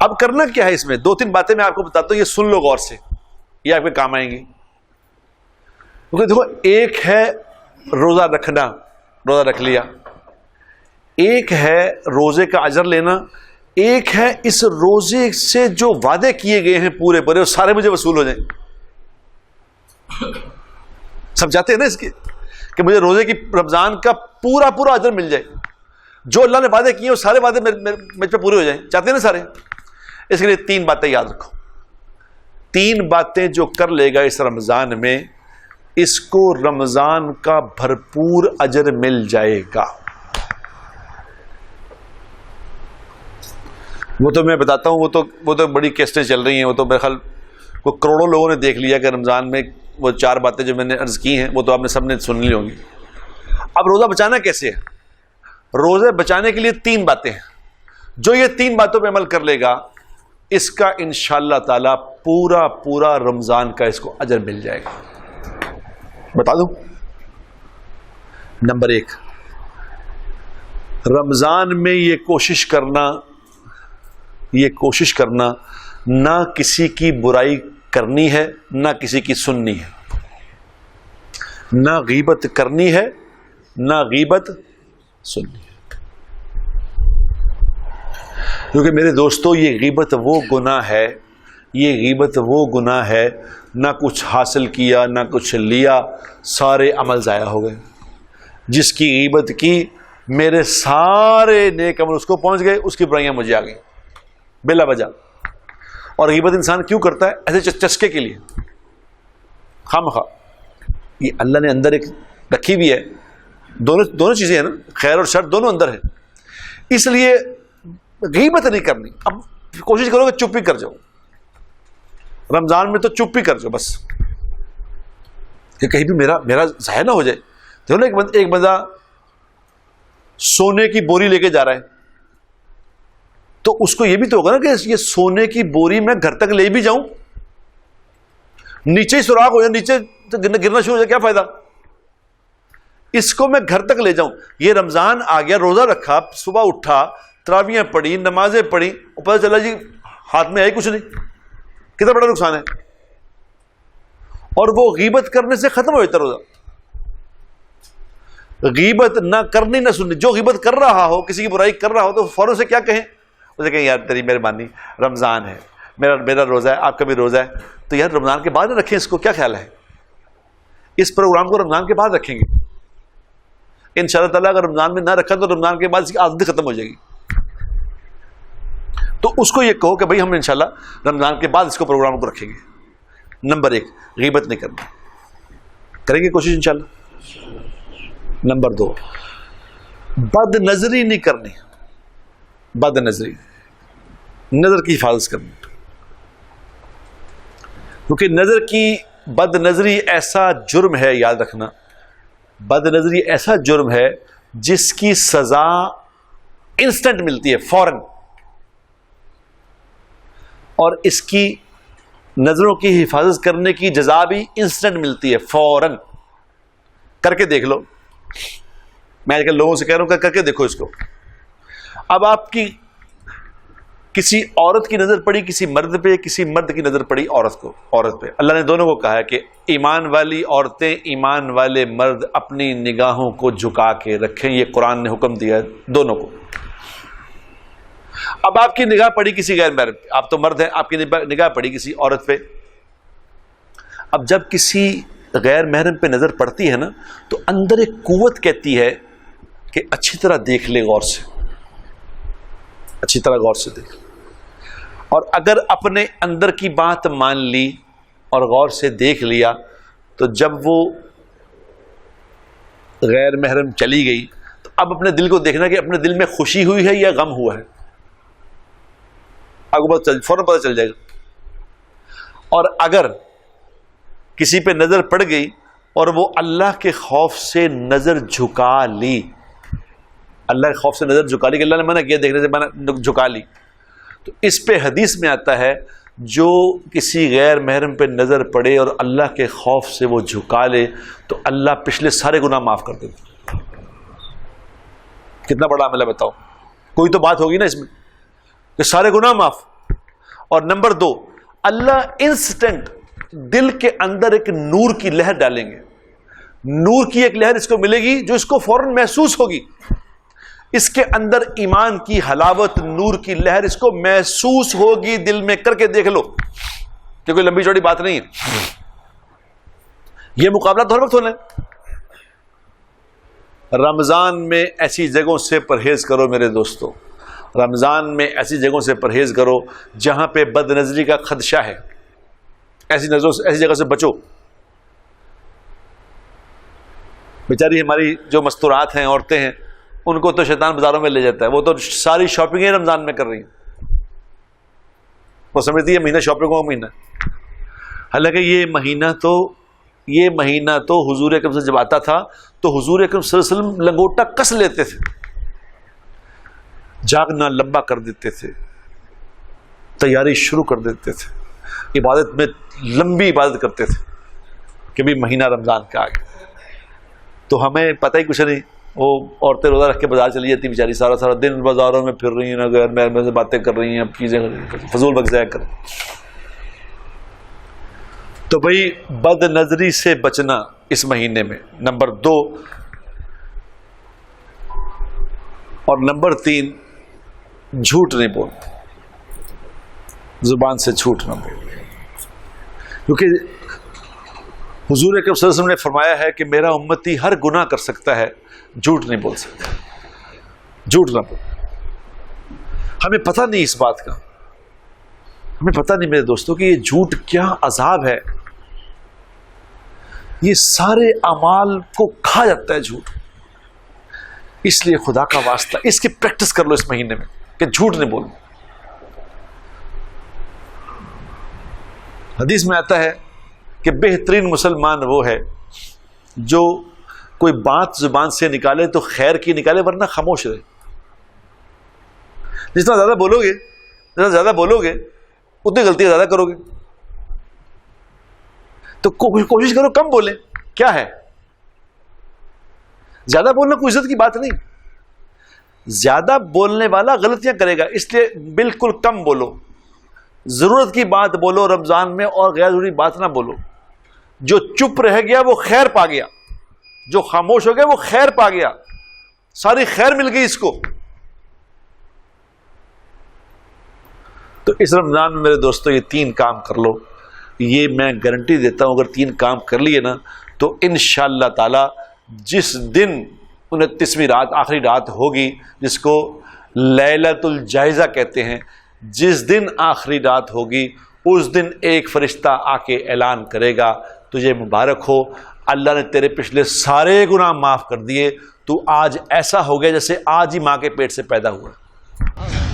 اب کرنا کیا ہے اس میں؟ 2-3 باتیں میں آپ کو بتاتا ہوں، یہ سن لو غور سے، یہ آپ کے کام آئیں گی. کیونکہ دیکھو، ایک ہے روزہ رکھنا، روزہ رکھ لیا، ایک ہے روزے کا اجر لینا، ایک ہے اس روزے سے جو وعدے کیے گئے ہیں پورے وہ سارے مجھے وصول ہو جائیں. سب چاہتے ہیں نا اس کے کہ مجھے روزے کی رمضان کا پورا اجر مل جائے، جو اللہ نے وعدے کیے وہ سارے وعدے مجھ پہ پورے ہو جائیں. چاہتے ہیں نا سارے؟ اس کے لیے 3 باتیں یاد رکھو. 3 باتیں جو کر لے گا اس رمضان میں، اس کو رمضان کا بھرپور اجر مل جائے گا. وہ تو میں بتاتا ہوں، وہ تو بڑی کیسٹیں چل رہی ہیں، وہ تو میرے خیال کو کروڑوں لوگوں نے دیکھ لیا کہ رمضان میں وہ 4 باتیں جو میں نے عرض کی ہیں وہ تو آپ نے سب نے سن لی ہوں گی. اب روزہ بچانا کیسے ہے؟ روزے بچانے کے لیے 3 باتیں ہیں. جو یہ 3 باتوں پہ عمل کر لے گا، اس کا انشاءاللہ تعالی پورا رمضان کا اس کو اجر مل جائے گا. بتا دوں. نمبر 1، رمضان میں یہ کوشش کرنا نہ کسی کی برائی کرنی ہے، نہ کسی کی سننی ہے، نہ غیبت کرنی ہے، نہ غیبت سننی ہے. کیونکہ میرے دوستو، یہ غیبت وہ گناہ ہے، نہ کچھ حاصل کیا نہ کچھ لیا، سارے عمل ضائع ہو گئے. جس کی غیبت کی، میرے سارے نیک عمل اس کو پہنچ گئے، اس کی برائیاں مجھے آ گئیں بلا وجہ. اور غیبت انسان کیوں کرتا ہے؟ ایسے چسکے کے لیے، خواہ یہ اللہ نے اندر ایک رکھی بھی ہے. دونوں چیزیں ہیں نا، خیر اور شر دونوں اندر ہیں. اس لیے غیبت نہیں کرنی. اب کوشش کرو کہ چپ ہی کر جاؤ. رمضان میں تو چپ ہی کر جاؤ بس، کہ کہیں بھی میرا ضائع نہ ہو جائے. دیکھو نا، ایک بندہ سونے کی بوری لے کے جا رہا ہے، تو اس کو یہ بھی تو ہوگا نا کہ یہ سونے کی بوری میں گھر تک لے بھی جاؤں، نیچے ہی سوراخ ہو جائے، نیچے گرنا شروع ہو جائے، کیا فائدہ؟ اس کو میں گھر تک لے جاؤں. یہ رمضان آ گیا، روزہ رکھا، صبح اٹھا، تراویحیں پڑھی، نمازیں پڑھی، اور پتہ چلا جی ہاتھ میں آئی کچھ نہیں. کتنا بڑا نقصان ہے. اور وہ غیبت کرنے سے ختم ہو جاتا روزہ. غیبت نہ کرنی نہ سننی. جو غیبت کر رہا ہو، کسی کی برائی کر رہا ہو، تو فوراً سے کیا کہیں؟ اسے کہیں یار تیری مہربانی، رمضان ہے، میرا روزہ ہے، آپ کا بھی روزہ ہے، تو یار رمضان کے بعد رکھیں. اس کو کیا خیال ہے؟ اس پروگرام کو رمضان کے بعد رکھیں گے انشاءاللہ تعالیٰ. اگر رمضان میں نہ رکھا تو رمضان کے بعد اس کی عادت ختم ہو جائے گی. تو اس کو یہ کہو کہ بھائی ہم انشاءاللہ رمضان کے بعد اس کو پروگرام کو رکھیں گے. نمبر 1، غیبت نہیں کرنا. کریں گے کوشش انشاءاللہ. نمبر 2، بد نظری نہیں کرنی. بد نظری، نظر کی حفاظت کرنی. کیونکہ بد نظری ایسا جرم ہے، یاد رکھنا، بد نظری ایسا جرم ہے جس کی سزا انسٹنٹ ملتی ہے، فوراً. اور اس کی نظروں کی حفاظت کرنے کی جزا بھی انسٹنٹ ملتی ہے، فوراً. کر کے دیکھ لو. میں آج کل لوگوں سے کہہ رہا ہوں کر کے دیکھو اس کو. اب آپ کی کسی عورت کی نظر پڑی کسی مرد پہ، کسی مرد کی نظر پڑی عورت پہ. اللہ نے دونوں کو کہا ہے کہ ایمان والی عورتیں، ایمان والے مرد اپنی نگاہوں کو جھکا کے رکھیں. یہ قرآن نے حکم دیا ہے دونوں کو. اب آپ کی نگاہ پڑی کسی غیر مرد پہ، آپ تو مرد ہیں، آپ کی نگاہ پڑی کسی عورت پہ. اب جب کسی غیر محرم پہ نظر پڑتی ہے نا، تو اندر ایک قوت کہتی ہے کہ اچھی طرح دیکھ لے، غور سے، اچھی طرح غور سے دیکھ. اور اگر اپنے اندر کی بات مان لی اور غور سے دیکھ لیا، تو جب وہ غیر محرم چلی گئی تو اب اپنے دل کو دیکھنا کہ اپنے دل میں خوشی ہوئی ہے یا غم ہوا ہے. آپ کو فوراً پتہ چل جائے گا. اور اگر کسی پہ نظر پڑ گئی اور وہ اللہ کے خوف سے نظر جھکا لی، اللہ کے خوف سے نظر جھکا لی، کہ اللہ نے منع کیا دیکھنے سے، منع جھکا لی، تو اس پہ حدیث میں آتا ہے جو کسی غیر محرم پہ نظر پڑے اور اللہ کے خوف سے وہ جھکا لے تو اللہ پچھلے سارے گناہ معاف کر دیتے. کتنا بڑا عمل ہے بتاؤ. کوئی تو بات ہوگی نا اس میں کہ سارے گناہ معاف. اور نمبر 2، اللہ انسٹنٹ دل کے اندر ایک نور کی لہر ڈالیں گے. نور کی ایک لہر اس کو ملے گی جو اس کو فوراً محسوس ہوگی. اس کے اندر ایمان کی حلاوت، نور کی لہر اس کو محسوس ہوگی. دل میں کر کے دیکھ لو کہ کوئی لمبی چوڑی بات نہیں ہے. یہ مقابلہ تو ہر وقت ہونا ہے. رمضان میں ایسی جگہوں سے پرہیز کرو میرے دوستو. رمضان میں ایسی جگہوں سے پرہیز کرو جہاں پہ بد نظری کا خدشہ ہے. ایسی نظروں سے، ایسی جگہ سے بچو. بیچاری ہماری جو مستورات ہیں، عورتیں ہیں، ان کو تو شیطان بازاروں میں لے جاتا ہے. وہ تو ساری شاپنگیں رمضان میں کر رہی ہیں. وہ سمجھتی ہے مہینہ شاپنگوں کا مہینہ. حالانکہ یہ مہینہ تو حضور اکرم سے جب آتا تھا تو حضور اکرم صلی اللہ علیہ وسلم لنگوٹا کس لیتے تھے، جاگنا لمبا کر دیتے تھے، تیاری شروع کر دیتے تھے، عبادت میں لمبی عبادت کرتے تھے کہ بھی مہینہ رمضان کا آ گیا. تو ہمیں پتہ ہی کچھ نہیں. وہ عورتیں روزہ رکھ کے بازار چلی جاتی بیچاری، سارا دن بازاروں میں پھر رہی ہیں، غیر محرم سے باتیں کر رہی ہیں، چیزیں فضول وقت ضائع کر. تو بھائی بد نظری سے بچنا اس مہینے میں، نمبر 2. اور نمبر 3، جھوٹ نہیں بولنا. زبان سے جھوٹ نہ بولنا، کیونکہ حضور اکرم صلی اللہ علیہ وسلم نے فرمایا ہے کہ میرا امتی ہر گناہ کر سکتا ہے، جھوٹ نہیں بول سکتا. جھوٹ نہ بول. ہمیں پتہ نہیں اس بات کا، ہمیں پتہ نہیں میرے دوستوں کہ یہ جھوٹ کیا عذاب ہے. یہ سارے اعمال کو کھا جاتا ہے جھوٹ. اس لیے خدا کا واسطہ اس کی پریکٹس کر لو اس مہینے میں کہ جھوٹ نہیں بولنا. حدیث میں آتا ہے کہ بہترین مسلمان وہ ہے جو کوئی بات زبان سے نکالے تو خیر کی نکالے، ورنہ خاموش رہے. جتنا زیادہ بولو گے اتنی غلطیاں زیادہ کرو گے. تو کوشش کرو کم بولیں. کیا ہے زیادہ بولنا؟ کوئی عزت کی بات نہیں. زیادہ بولنے والا غلطیاں کرے گا، اس لیے بالکل کم بولو. ضرورت کی بات بولو رمضان میں، اور غیر ضروری بات نہ بولو. جو چپ رہ گیا وہ خیر پا گیا، جو خاموش ہو گیا وہ خیر پا گیا، ساری خیر مل گئی اس کو. تو اس رمضان میں میرے دوستو یہ 3 کام کر لو. یہ میں گارنٹی دیتا ہوں اگر 3 کام کر لیے نا تو انشاءاللہ تعالی جس دن 29ویں رات، آخری رات ہوگی جس کو لیلۃ الجائزہ کہتے ہیں، جس دن آخری رات ہوگی اس دن ایک فرشتہ آ کے اعلان کرے گا تجھے مبارک ہو، اللہ نے تیرے پچھلے سارے گناہ معاف کر دیے، تو آج ایسا ہو گیا جیسے آج ہی ماں کے پیٹ سے پیدا ہوا.